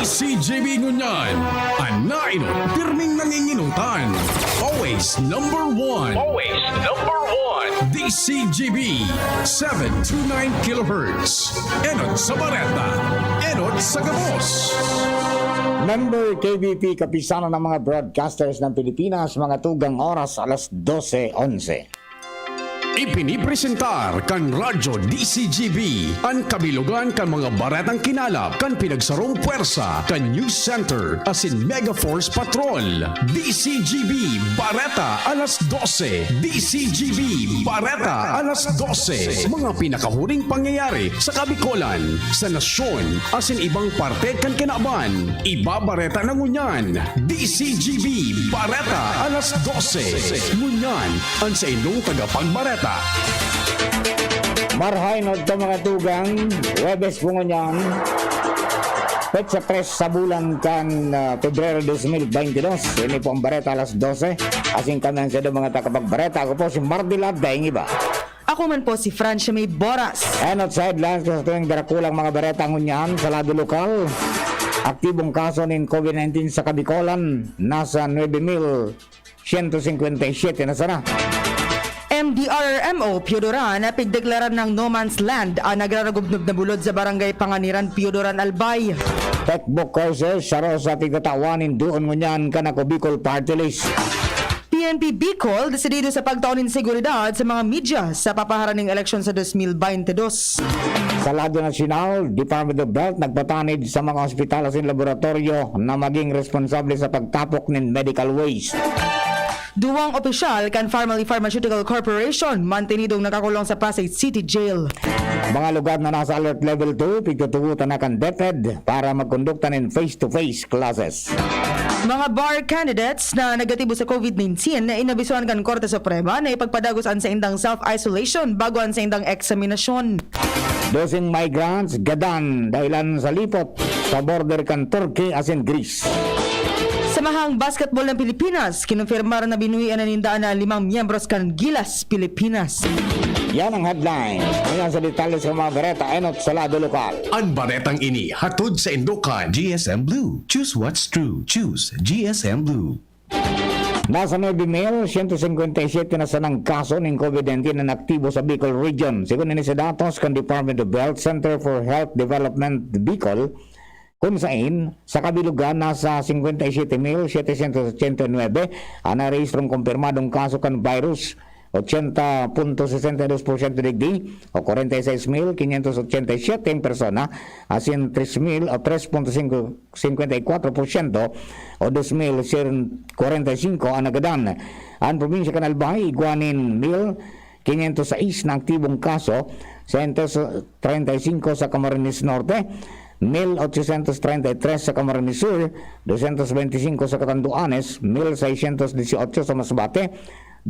DCGB Ngunyan, anaino, pirming nanginginutan. Always number one. Always number one. DCGB 729 kHz. Enot sa Bareta, Enot sa Gabos. Member KBP, kapisanan ng mga broadcasters ng Pilipinas, mga tugang oras alas 12:11. Ipinipresentar kan Radyo DCGB ang kabilugan kan mga baretang kinalap kan pinagsarong puwersa kan News Center asin Mega Force Patrol. DCGB Bareta alas 12. DCGB Bareta alas 12. Mga pinakahuling pangyayari sa Kabikolan, sa nasyon asin ibang parte kan kinaban. Iba Bareta ng Ngunyan. DCGB Bareta alas 12. Ngunyan ang sa inyong tagapagbareta. Marhay no to mga tugang, Webes Bungonyan, petsa 3 sa bulan kan Pebrero 2022. Ini po ang Bareta alas 12. Asing kami sa mga takapagbareta. Ako po si Mardila Daing Iba. Ako man po si Francia May Boras. Enot sa headlines sa tuwing darakulang mga bareta ngunyan sa lado lokal. Aktibong kaso ng COVID-19 sa Kabikolan, nasa 9,157 na sana. MDRRMO Piodoran na pigdeklaran ng no man's land ang nagraragubnob na bulod sa barangay Panganiran, Piodoran, Albay. Textbook courses saro sa tigatawanin doon ngunyan kanako Bicol Party List. PNP Bicol desidido sa pagtaunin seguridad sa mga media sa papaharaning eleksyon sa 2022. Sa lado nasyonal, Department of Health nagpatanid sa mga ospital at laboratorio na maging responsable sa pagtapok ng medical waste. Duwang opisyal kan Family Pharmaceutical Corporation mantinidong nakakulong sa Pasay City Jail. Mga lugar na nasa alert level 2, pigtutugutan na conducted para magkondukta ng face-to-face classes. Mga bar candidates na negatibo sa COVID-19 na inabisuan kan Korte Suprema na ipagpadagos ang sa indang self-isolation bago ang sa indang eksaminasyon. Dosing migrants gadan dahilan sa lipot sa border kan Turkey asin Greece. Samahang basketball ng Pilipinas, kinumpirmar na binuhian na nindaan na 5 miyembros kan Gilas, Pilipinas. Yan ang headline. Ngayon sa detalye sa mga bareta, enot sa lado lokal. Ang baretang ini hatod sa Indokan. GSM Blue. Choose what's true. Choose GSM Blue. Nasa 9,157 na sanang kaso ng COVID-19 na aktibo sa Bicol Region. Sigun ini sa datos kan Department of Health Center for Health Development Bicol, kung saan sa kabilugan nasa 57,789 ang narehistrong kumpirmadong kaso kan virus, 80.62% digdi o 46,587 persona, asin 3,000 o 3.54% o 2,045 ang nagadan. Ang probinsya kan Albay, iguanin 1,506 na aktibong kaso, 135 sa Camarines Norte, 1,833 sa Camarines Sur, 225 sa Catanduanes, 1,618 sa Masbate,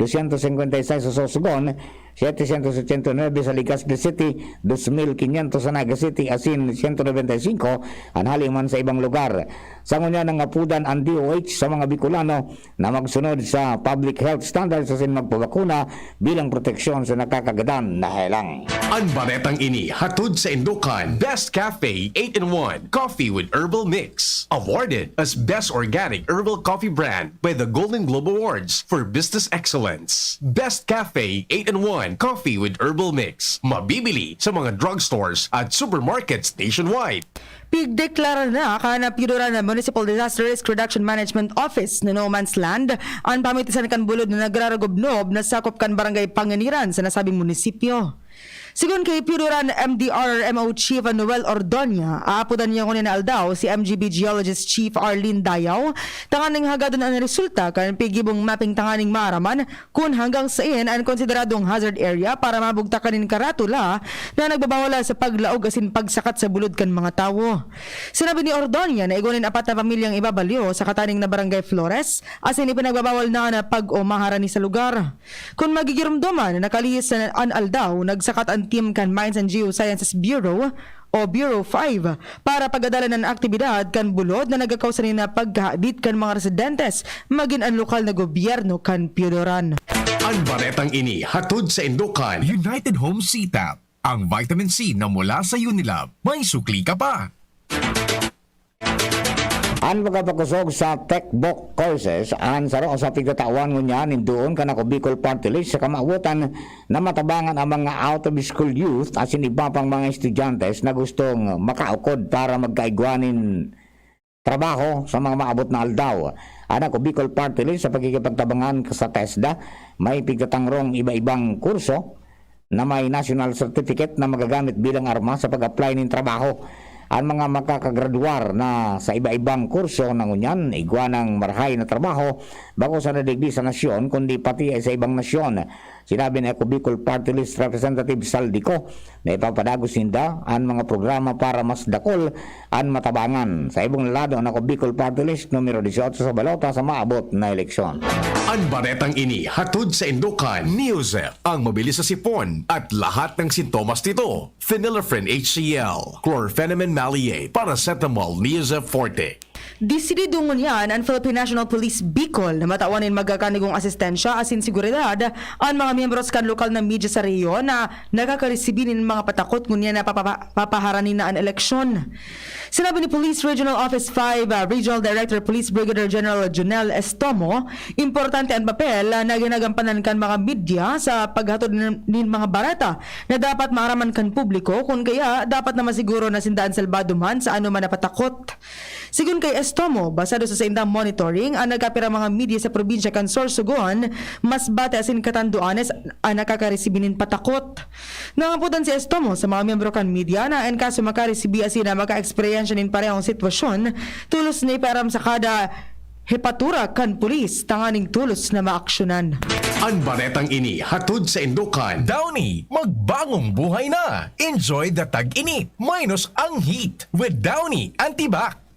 256 sa Sorsogon, 789 sa Legazpi City, 2,500 sa Naga City, asin 195 ang haliman sa ibang lugar. Sa ngunya ng apudan ang DOH sa mga Bicolano na magsunod sa public health standards asin magpabakuna bilang proteksyon sa nakakagadan na helang. Ang baretang ini hatod sa Indokan. Best Cafe 8-in-1 Coffee with Herbal Mix. Awarded as Best Organic Herbal Coffee Brand by the Golden Globe Awards for Business Excellence. Best Cafe 8-in-1 Coffee with Herbal Mix. Mabibili sa mga drugstores at supermarkets nationwide. Pigdeklara na kana Piodoran na Municipal Disaster Risk Reduction Management Office na no man's land ang pamitisan kan bulod na nagraragobnob na sakop kan barangay Panganiran sa nasabing munisipyo. Sigun kay Piodoran MDRRMO Chief Noel Ordonia, aapudan niya kunin na aldaw si MGB Geologist Chief Arlene Dayaw, tanganing hagadan ang resulta kan pigibong mapping tanganing maraman kung hanggang saan ang konsideradong hazard area para mabugta kanin karatula na nagbabawala sa paglaog asin pagsakat sa bulod kan mga tawo. Sinabi ni Ordonia na igunin 4 na pamilyang ibabalyo sa kataning na barangay Flores asin ipinagbabawal na pag-umaharani sa lugar. Kung magigirumduman na nakalihis sa aldaw, nagsakat ang team kan Mines and Geosciences Bureau o Bureau 5 para pagadala ng aktibidad kan bulod na nagakausan na pagkahabit kan mga residentes maging ang lokal na gobyerno kan Piodoran. Ang baretang ini hatod sa Indokan. United Home C-Tap. Ang vitamin C na mula sa Unilab. May sukli ka pa. Ang pagkapakusog sa techbook courses ang saro sa pigtatawan ngunyan doon kana ko Bicol Party List sa kamautan na matabangan ang mga out of school youth as in iba pang mga estudyantes na gustong makaukod para magkaigwanin trabaho sa mga maabot na aldaw. Anak ko Bicol Party List sa pagkikipagtabangan sa TESDA may pigtatangrong iba-ibang kurso na may national certificate na magagamit bilang arma sa pag-apply ng trabaho. Ang mga makakagraduar na sa iba-ibang kurso ng unyan, igwa ng marahay na trabaho bago sa nadigdi sa nasyon, kundi pati ay sa ibang nasyon. Sinabi ni Ako Bicol Party List Representative Saldico na ipapadagos ninda ang mga programa para mas dakol ang matabangan. Sa ibang lado, ang Ako Bicol Party List numero 18 sa balota sa maabot na eleksyon. Ang baretang ini hatod sa Indukan, Neosep, ang mabilis sa sipon at lahat ng sintomas nito. Phenylephrine HCl, Chlorpheniramine Maleate, Paracetamol, Neosep Forte. Disidido ngunyan ang Philippine National Police Bicol na matawanin magkakanigong asistensya asin seguridad ang mga miyembros kan lokal na media sa rehiyon na nakakaresibin ng mga patakot ngunyan na papaharanin na ang eleksyon. Sinabi ni Police Regional Office 5 Regional Director Police Brigadier General Jonel Estomo, importante ang papel na ginagampanan kan mga media sa paghatod ng mga barata na dapat maaraman kan publiko kung kaya dapat na masiguro na sindaan salbado man sa ano man na patakot. Sigun kay Estomo, basado sa indang monitoring, ang nagkapira mga media sa probinsya kan Sorsogon, mas bate asin katanduanes ang nakakaresibinin patakot. Nangaputan si Estomo sa mga miyembro kan media na en kaso makaresibi asin na maka-eksperyensya nin parehong sitwasyon, tulos na iparam sa kada hepatura kan pulis, tanganing tulos na maaksyonan. Ang baretang ini hatod sa Indukan. Downy, magbagong buhay na. Enjoy the tag-init minus ang heat with Downy Antibac.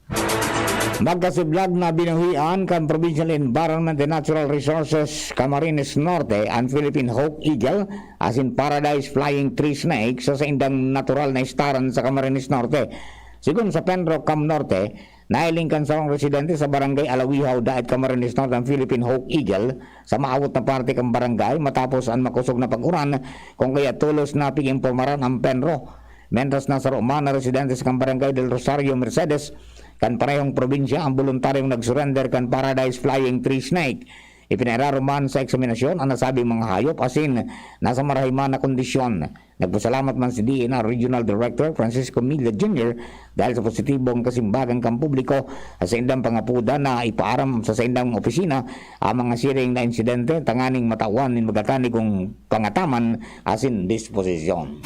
Magkasiblag na binuhian kan Provincial Environment and Natural Resources Camarines Norte ang Philippine Hawk Eagle as in Paradise Flying Tree Snake sa indang natural na istaran sa Camarines Norte. Sigun sa Penro Cam Norte, nailing kan sarong residente sa barangay Alawihaw Daet Camarines Norte ang Philippine Hawk Eagle sa maawot na parte kang barangay matapos ang makusog na pag-uran kung kaya tulos na pig-impormaran ang Penro. Mentras nasa Roma na residente sa barangay del Rosario Mercedes kan parehong probinsya ang voluntaryong nag-surrender kan Paradise Flying Tree Snake. Ipinararuman sa eksaminasyon ang nasabing mga hayop asin nasa marahiman na kondisyon. Nagpasalamat man si DNR Regional Director Francisco Milla Jr. dahil sa positibong kasimbagan kang publiko sa indang pangapuda na ipaaram sa indang opisina ang mga siring na insidente tanganing matawan ng magkakanigong pangataman asin disposisyon.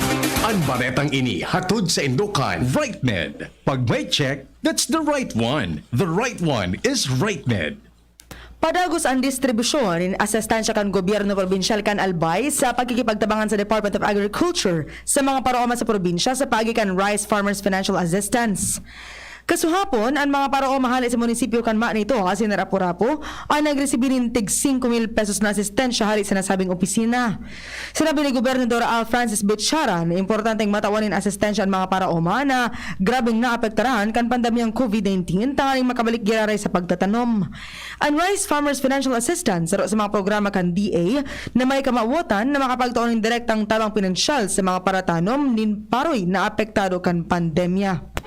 Ang baretang ini hatod sa Indukan. RightMed. Pag may check, that's the right one. The right one is RightMed. Padagos ang distribusyon in asestansya kan gobyerno probinsyal kan Albay sa pagkikipagtabangan sa Department of Agriculture sa mga paraoma sa probinsya sa pagikan Rice Farmers Financial Assistance. Kasuhapon, ang mga parao mahali sa munisipyo kan nito kasi narapo-rapo ay nagresibinin tig 5,000 pesos na asistensya hari sa nasabing opisina. Sinabi ni Gobernador Al Francis Bichara na importanteng matawanin asistensya ang mga paraoma na grabing naapektaran kan pandemyang COVID-19 tangaling makabalik giraray sa pagtatanom. Ang Rice Farmers Financial Assistance sa mga programa kan DA na may kamawatan na makapagtuon ng direktang tabang pinansyal sa mga paratanom nin paroy na apektado kan pandemya.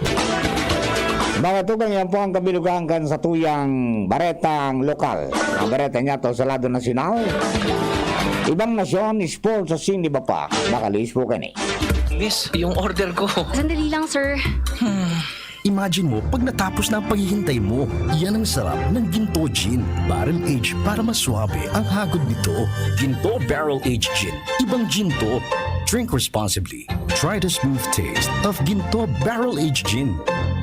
Mga tugang yan po ang kabilugan kan sa tuyang baretang lokal. Ang bareta niya to sa lado nasyonal. Ibang nasyon, sports sa sindi ba pa? Nakalis po ka ni. Miss, yung order ko. Sandali lang, sir. Imagine mo, pag natapos na ang paghihintay mo, yan ang sarap ng Ginto Gin. Barrel Age para mas swabe ang hagod nito. Ginto Barrel Age Gin. Ibang ginto. Drink responsibly. Try the smooth taste of Ginto Barrel Age Gin.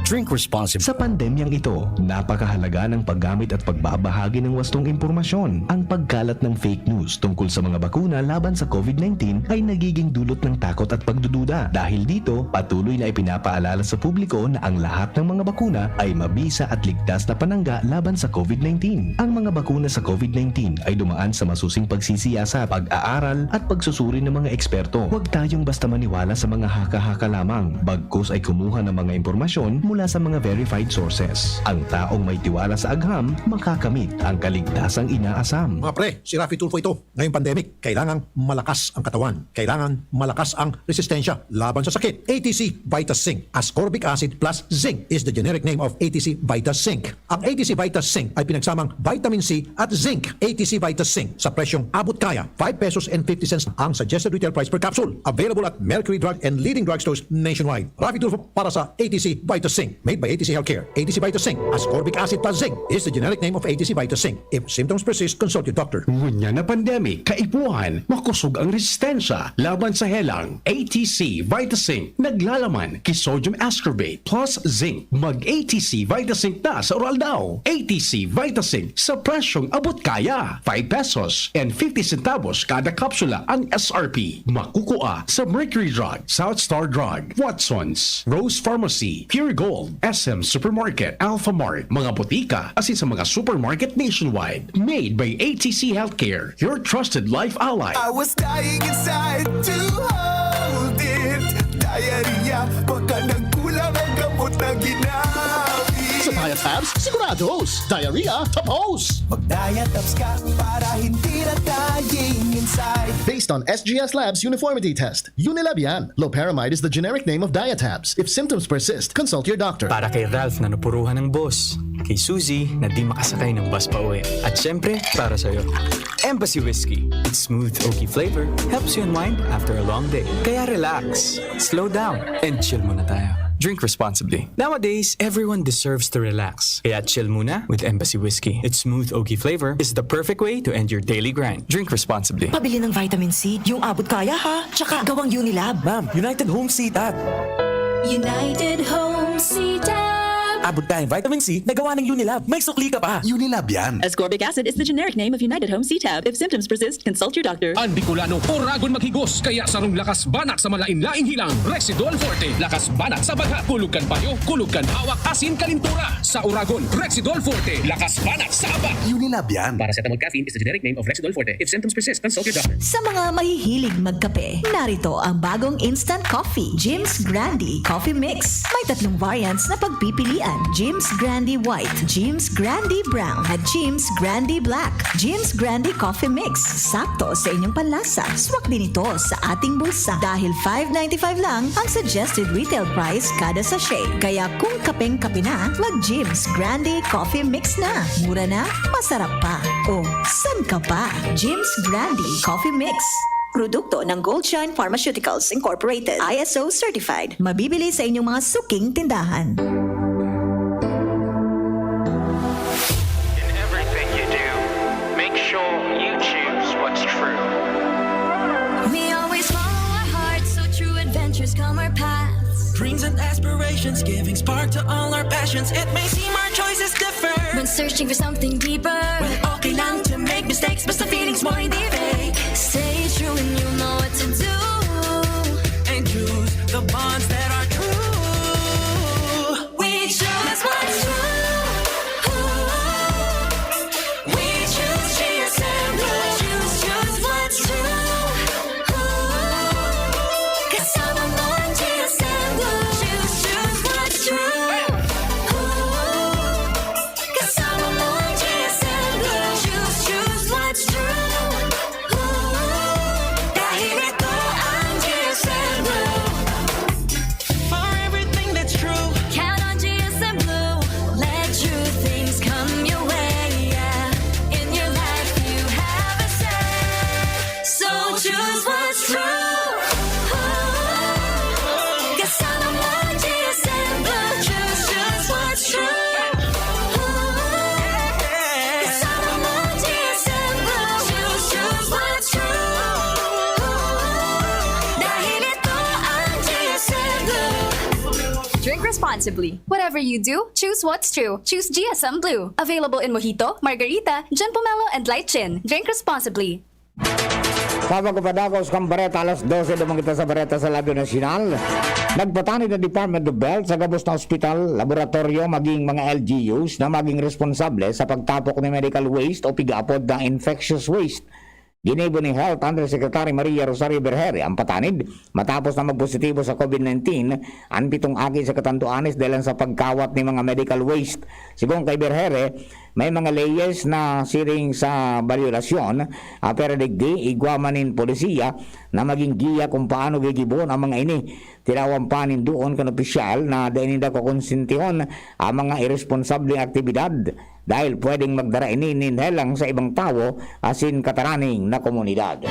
Drink responsibly. Sa pandemyang ito, napakahalaga ng paggamit at pagbabahagi ng wastong impormasyon. Ang pagkalat ng fake news tungkol sa mga bakuna laban sa COVID-19 ay nagiging dulot ng takot at pagdududa. Dahil dito, patuloy na ipinapaalala sa publiko na ang lahat ng mga bakuna ay mabisa at ligtas na panangga laban sa COVID-19. Ang mga bakuna sa COVID-19 ay dumaan sa masusing pagsisiyasat, pag-aaral at pagsusuri ng mga eksperto. Huwag tayong basta maniwala sa mga haka-haka lamang. Bagkus ay kumuha ng mga impormasyon mula mula sa mga verified sources. Ang taong may tiwala sa agham, makakamit ang kaligtasang inaasam. Mga pre, si Rafi Tulfo ito. Ngayong pandemic, kailangang malakas ang katawan. Kailangan malakas ang resistensya laban sa sakit. ATC Vita Zinc. Ascorbic acid plus zinc is the generic name of ATC Vita Zinc. Ang ATC Vita Zinc ay pinagsamang vitamin C at zinc. ATC Vita Zinc sa presyong abot kaya. 5 pesos and 50 cents ang suggested retail price per capsule. Available at Mercury Drug and leading drugstores nationwide. Rafi Tulfo para sa ATC Vita Zinc. Made by ATC Healthcare. ATC Vita Zinc. Ascorbic acid plus zinc is the generic name of ATC Vita Zinc. If symptoms persist, consult your doctor. Ngunya na pandemic, kaipuhan, makusog ang resistensya laban sa helang. ATC Vitazinc, naglalaman kay sodium ascorbate plus zinc. Mag-ATC Vitazinc na sa oral daw. ATC Vitazinc sa presyong abot kaya. 5 pesos and 50 centavos kada kapsula ang SRP. Makukuha sa Mercury Drug, South Star Drug, Watson's, Rose Pharmacy, Pure Gold, SM Supermarket, Alpha Mart, mga butika, asin sa mga supermarket nationwide. Made by ATC Healthcare, your trusted life ally. I was dying inside to hold it. Diarrhea, baka nagkulang ang gamot na ginamit. Sa Diatabs, sigurados! Diarrhea, tapos! Mag-diatabs ka para hindi na dying inside. Based on SGS Labs Uniformity Test, Unilab yan. Loperamide is the generic name of Diatabs. If symptoms persist, consult your doctor. Para kay Ralph na napuruhan ng boss. Kay Suzy na di makasakay ng bus pa uwi. At syempre, para sa'yo. Embassy Whiskey. Its smooth, oaky flavor helps you unwind after a long day. Kaya relax, slow down, and chill muna tayo. Drink responsibly. Nowadays, everyone deserves to relax. Kaya chill muna with Embassy Whiskey. Its smooth, oaky flavor is the perfect way to end your daily grind. Drink responsibly. Pabili ng vitamin C, yung abot kaya ha. Tsaka gawang Unilab. Ma'am, United Home CTAB. United Home CTAB. Abot tayong vitamin C na gawa ng Unilab. May sukli ka pa. Unilab yan. Ascorbic acid is the generic name of United Home CTAB. If symptoms persist, consult your doctor. Ang Bicolano, oragon maghigos, kaya sarong lakas banat sa malain-laing hilang. Rexidol Forte, lakas banat sa baga, kulugan payo, kulugan hawak, asin kalintura. Sa oragon, Rexidol Forte, lakas banat sa aba. Unilab yan. Paracetamol caffeine is the generic name of Rexidol Forte. If symptoms persist, consult your doctor. Sa mga mahihilig magkape, narito ang bagong instant coffee, Jim's Grandi Coffee Mix. May 3 variants na pagpipilian. Jim's Grandi White, Jim's Grandi Brown, at Jim's Grandi Black. Jim's Grandi Coffee Mix. Sakto sa inyong panlasa. Swak din ito sa ating bulsa. Dahil $5.95 lang ang suggested retail price kada sachet. Kaya kung kapeng-kape na, mag-Jim's Grandi Coffee Mix na. Mura na, masarap pa. O, san ka pa? Jim's Grandi Coffee Mix. Produkto ng Goldshine Pharmaceuticals Incorporated. ISO certified. Mabibili sa inyong mga suking tindahan. In everything you do, make sure you choose what's true. We always follow our hearts, so true adventures come our paths. Dreams and aspirations, giving spark to all our passions. It may seem our choices differ When searching for something deeper, Well, okay lang to make mistakes, basta feelings mo hindi fake. stay true and you'll know what to do. And choose the bonds that are true. We choose what's true. We choose GSM Blue. Choose what's true. Kasama mo ang GSM Blue. Choose what's true. Kasama mo ang GSM Blue. Choose what's true. Dahil ito ang GSM Blue. For everything that's true. Count on GSM Blue. Let true things come your way. Yeah. In your life you have a say. So choose what's true. Kasama mo ang GSM Blue. Choose what's true. Kasama mo ang GSM Blue. Choose what's true. Dahil ito ang GSM Blue. Drink responsibly. Whatever you do, choose what's true. Choose GSM Blue. Available in Mojito, Margarita, John Pomelo, and Light Gin. Drink responsibly. Sabag kapadagos kang Bareta alas 12 dumang kita sa Bareta sa Labyo Nacional. Nagpatani ng Department of Health sa gabos na ospital, laboratorio, maging mga LGUs na maging responsable sa pagtapok ng medical waste o pigapod ng infectious waste. Ginibo ni Health Undersecretary Maria Rosario Berhere ang patanid matapos na magpositibo sa COVID-19 ang 7 agi sa Catanduanes dahil sa pagkawat ni mga medical waste. Sigon kay Berhere, may mga layers na siring sa balyolasyon pero digdi igwamanin polisiya na maging giya kung paano gigibon ang mga ini. Tinawang panin doon kan opisyal na dahininda ko konsintihon ang mga irresponsableng aktibidad dahil pwedeng magdara ini ninhelang sa ibang tao asin kataraning na komunidad.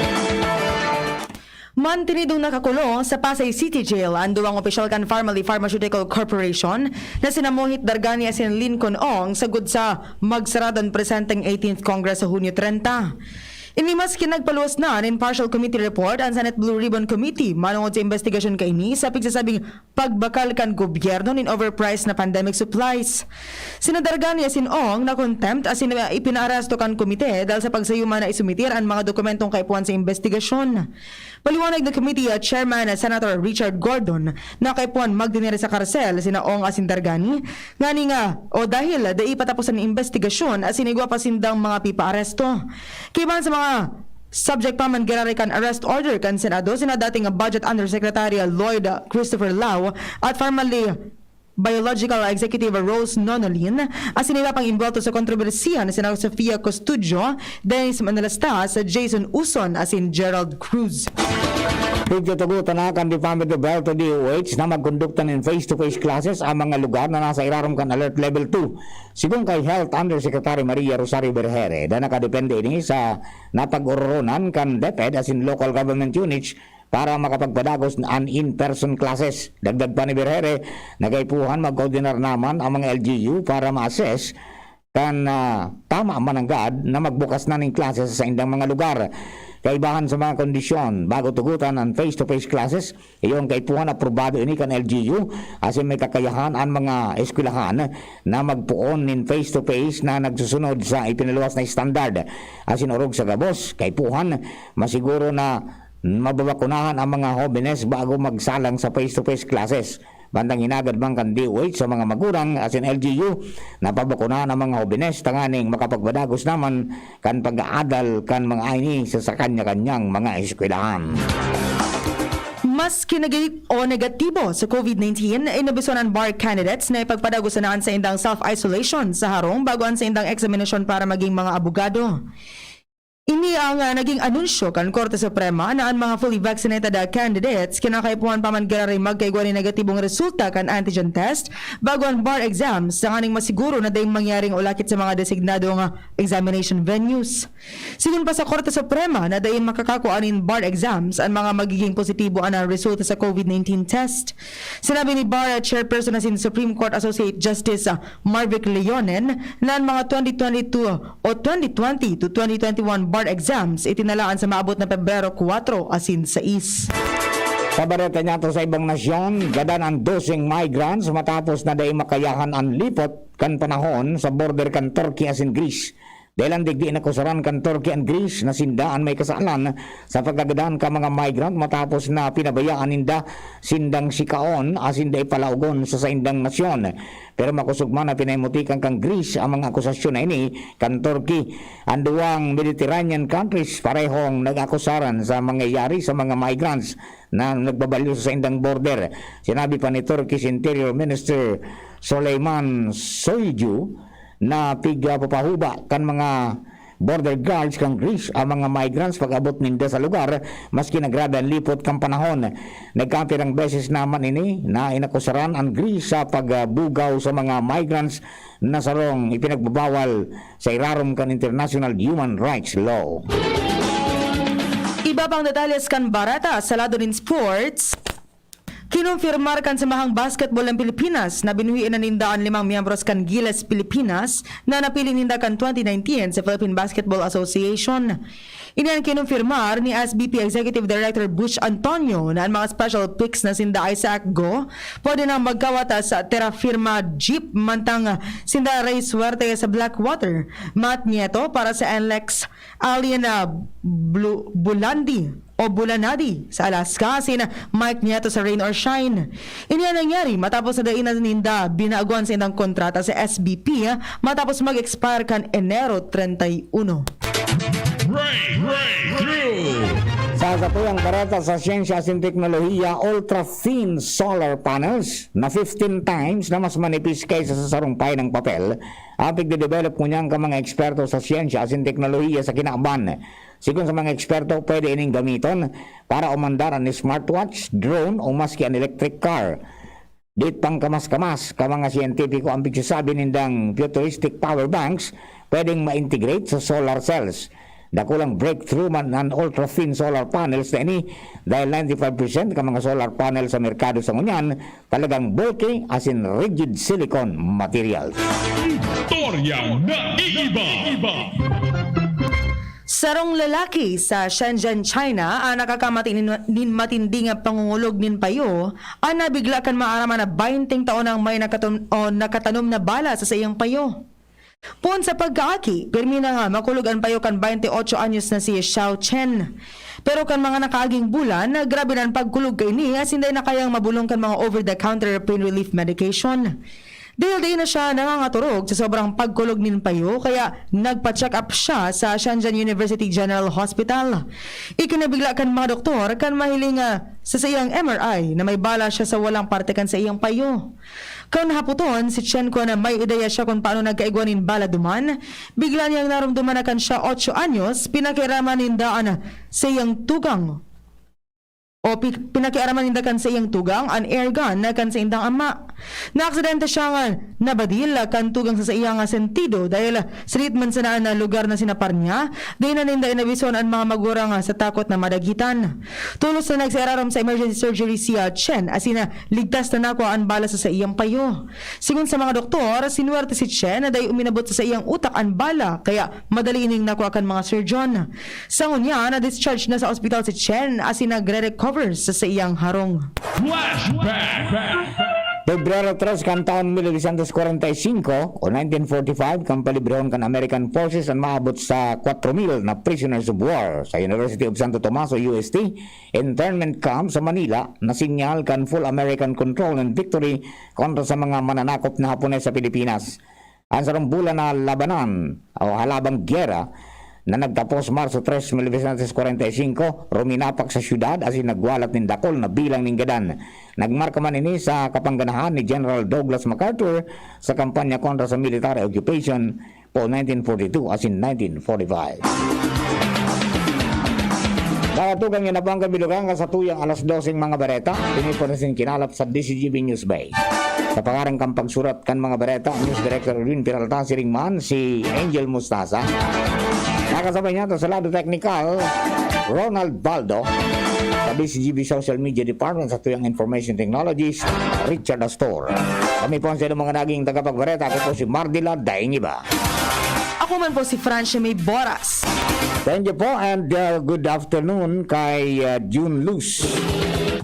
Mantinidong nakakulong sa Pasay City Jail ang duwang opisyal kan Family Pharmaceutical Corporation na sinamuhit Dargani asin Lincoln Ong sagud sa magsaradang presenteng 18th Congress sa Hunyo 30. Inimas kinagpaluwas na in partial committee report ang Senate Blue Ribbon Committee manungod sa investigasyon kaini sa pigsasabing pagbakal kan gobyerno in overpriced na pandemic supplies. Sinadargani asin Ong na contempt asin ipinaaresto kan komite dahil sa pagsayuma na isumitir ang mga dokumentong kaipuan sa investigasyon. Paliwanag ng committee chairman Senator Richard Gordon na kaipuan magdinere sa karsel sina Ong asin Dargani ngani nga o dahil dai patapos ang investigasyon asin igwa pa sindang mga pipaaresto. Kiban sa mga subject pa man girarikan arrest order kan Senado sina dating Budget Undersecretary Lloyd Christopher Lau at formerly Biological Executive Rose Nonolin as sinila pang involved sa kontrobersiya na sina Sofia Custodio, Dennis Manalastas, Jason Uson as in Gerald Cruz. Pagtutugutan na kan Department of Health o DOH na magkonduktan in face-to-face classes ang mga lugar na nasa irarom kan Alert Level 2. Sigung kay Health Undersecretary Maria Rosario Berhere na nakadepende ini sa napag-urunan kan DepEd as in local government units para makapagpadagos ng in-person classes. Dagdag pa ni Berhere, nagaypuhan mag-coordinar naman ang mga LGU para ma-assess kan tama mananggad na magbukas na ng classes sa indang mga lugar. Kaibahan sa mga kondisyon bago tugutan ang face-to-face classes, iyong kaipuhan aprobado ini kan LGU asin may kakayahan ang mga eskwelahan na magpuon in face-to-face na nagsusunod sa ipinaluwas na standard. Asin orog sa gabos, kaipuhan masiguro na mababakunahan ang mga jóvenes bago magsalang sa face-to-face classes. Bandang hinagad bang kan DOH sa mga magurang asin LGU na pabakunahan ang mga jóvenes tanganing makapagbadagos naman kan pag-aadal kan mga ini sa kanya-kanyang mga eskwelahan. Mas kinagit o negatibo sa COVID-19 ay nabisonan bar candidates na ipagpadagosanaan sa indang self-isolation sa harong bagoan sa indang examination para maging mga abogado. Ini ang naging anunsyo kan Korte Suprema na ang mga fully vaccinated candidates kinakaipuhan pa man gararay magkaigwa ni negatibong resulta kan antigen test bago ang bar exams sa kaning masiguro na dayong mangyaring ulakit sa mga designadong examination venues. Sigun pa sa Korte Suprema na dayon makakakuanin bar exams ang mga magiging positibo ang resulta sa COVID-19 test. Sinabi ni Bar Chairperson na sin Supreme Court Associate Justice Marvick Leonen na ang mga 2022 o 2020 to 2021 bar exams itinalaan sa maabot na Pebrero 4 asin 6. Kabareta niya to sa ibang nasyon, gadan ang 12 migrants matapos na day makayahan ang lipot kan panahon sa border kan Turkey asin Greece. Dahil ang digdi na kusaran kan Turkey and Greece na sindaan may kasalan sa pagkagadaan ka mga migrant matapos na pinabayaan ninda sindang sikaon asin day palaugon sa indang nasyon. Pero makusugman na pinaimutikan kang Greece ang mga akusasyon na ini kan Turkey. Ang duwang Mediterranean countries parehong nag-akusaran sa mangyayari sa mga migrants na nagbabalyo sa indang border. Sinabi pa ni Turkey's Interior Minister Süleyman Soylu na papahuba kan mga border guards kang Greece ang mga migrants pag-abot ninda sa lugar maski nagrada ang lipot kang panahon. Nagkapirang beses naman ini na inakusaran ang Greece sa pagbugaw sa mga migrants na sarong ipinagbabawal sa irarom kan international human rights law. Iba pang detalles kan barata sa lado din sports. Kinumpirmar kan Samahang Basketball ng Pilipinas na binuhiin na nindaan 5 miyembros kan Gilas Pilipinas na napili ninda kan 2019 sa Philippine Basketball Association. Iniyan kinumpirmar ni SBP Executive Director Butch Antonio na ang mga special picks na sinda Isaac Go pwede nang magkawata sa Terafirma Jeep mantang sinda Ray Suerte sa Blackwater, Matt Nieto para sa NLEX, Aliena Bulanadi sa Alaska, sina Mike Nieto sa Rain or Shine. Iniyan nangyari matapos na dainan ninda binaaguan sa indang kontrata sa SBP matapos mag-expire kan Enero 31. Sa satuyang bareta sa siyensya at teknolohiya, ultra-thin solar panels na 15 times na mas manipis kaysa sa sarumpay ng papel, ang pagde-develop mo niyang ka mga eksperto sa siyensya at teknolohiya sa kinaaban. Sigun sa mga eksperto, pwede ining gamiton para umandar ang smartwatch, drone o maski ang electric car. Dit pang kamas-kamas ka mga siyentipiko ang pigsasabi nindang futuristic power banks pwedeng ma-integrate sa solar cells. Dakulang breakthrough man ang ultra-thin solar panels na ini dahil 95% ka mga solar panels sa merkado sa ngunyan talagang bulky as in rigid silicone materials. Toryang naiiba. Sarong lalaki sa Shenzhen, China, ang nakakamati nin matindi nga pangungulog nin payo, ang nabigla kan maaraman na 20 taon ang may nakatanom na bala sa iyang payo. Pun sa pagkaaki, pirmi na nga makulog ang payo kan 28 anyos na si Xiao Chen. Pero kan mga nakaaging bulan, grabe na ang pagkulog kay niya, sinday na kayang mabulong kan mga over-the-counter pain relief medication. Dahil na siya nangangaturog sa sobrang pagkulog nin payo, kaya nagpa-check up siya sa Shenzhen University General Hospital. Ikinabigla kan mga doktor kan mahiling sa iyang MRI na may bala siya sa walang parte kan sa iyang payo. Kan haputon, si Chen ko na may ideya siya kung paano nagkaigwanin bala duman, bigla niyang naramdaman na kan siya 8 anyos, pinakiraman nindaan sa iyang tugang. O pinakiaraman ninda kan sa iyang tugang an air gun na kan sa indang ama. Naaksidente siya nga nabadil kan tugang sa iyang sentido dahil sa treatment sa naan na lugar na sinapar niya, dahil na ninda inabison ang mga magurang sa takot na madagitan. Tulos na nagsairaram sa emergency surgery siya Chen asina ligtas na nako ang bala sa iyang payo. Sigun sa mga doktor, sinuwerte si Chen na dahil uminabot sa iyang utak ang bala kaya madali ining nako akan mga surgeon. Sa ngunya, na-discharge na sa ospital si Chen asina nagre-recover sa iyang harong. Pebrero 3 kan taon 1945 o 1945 kan palibrehon kan American Forces ang maabot sa 4,000 na prisoners of war sa University of Santo Tomas o UST internment camp sa Manila na sinyal kan full American control and victory kontra sa mga mananakop na Hapones sa Pilipinas. Ang sarumbulan na labanan o halabang gyera na nagtapos Marso 3, 1945, ruminapak sa syudad asin nagwalat ng dakol na bilang ng gadan. Nagmarka man ini sa kapangganahan ni General Douglas MacArthur sa kampanya kontra sa military occupation po 1942 asin 1945. Nakatugang yun na po ang kabilugan sa tuyang alas 12 mga bareta, piniponasin kinalap sa DCGB News Bay. Sa pangarang kang pagsurat kan mga bareta, News Director Edwin Peralta Siringman, si Angel Mustasa. Nakasabay niya ito sa lado technical, Ronald Baldo. Sa DCGB Social Media Department sa tuyang Information Technologies, Richard Astor. Kami po ang sila mga naging tagapagbareta. Ako po si Mardila Daingiba. Ako man po si Francia May Boras. Thank you po and good afternoon kay June Luz.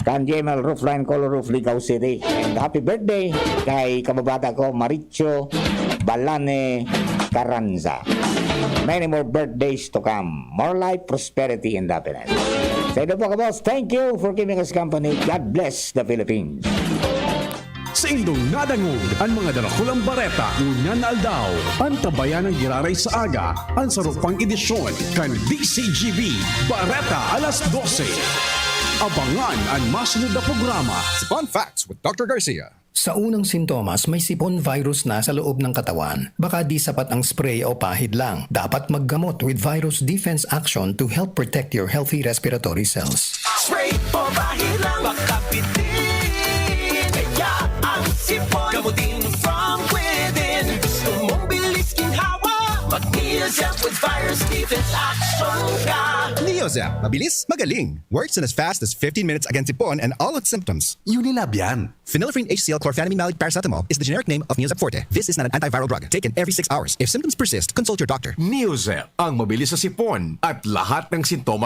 Kan JML Roofline Color Roof, Ligaw City. And happy birthday kay kababata ko Maricho Balane Carranza. Many more birthdays to come. More life, prosperity, and happiness. Sa ito po ka boss, thank you for giving us company. God bless the Philippines. Sa indong nadangog ang mga dalakulang bareta ngunyan aldaw. Ang tabayan ng giraray sa aga, ang sarupang edisyon kan DCGB Bareta alas 12. Abangan ang masunod na programa. Fun Facts with Dr. Garcia. Sa unang sintomas, may sipon virus na sa loob ng katawan. Baka di sapat ang spray o pahid lang. Dapat maggamot with Virus Defense Action to help protect your healthy respiratory cells. Spray o bahid lang, baka pitin. Kaya ang sipon, gamutin from within. Gusto mong bilis ginhawa, mag-Neozep with Virus Defense Action ka. Neozep, mabilis, magaling. Works in as fast as 15 minutes against sipon and all its symptoms. Unilab yan. Phenylephrine HCl chlorphenamine malic paracetamol is the generic name of Neozep Forte. This is not an antiviral drug. Taken every 6 hours. If symptoms persist, consult your doctor. Neozep, ang mabilis sa sipon at lahat ng sintomas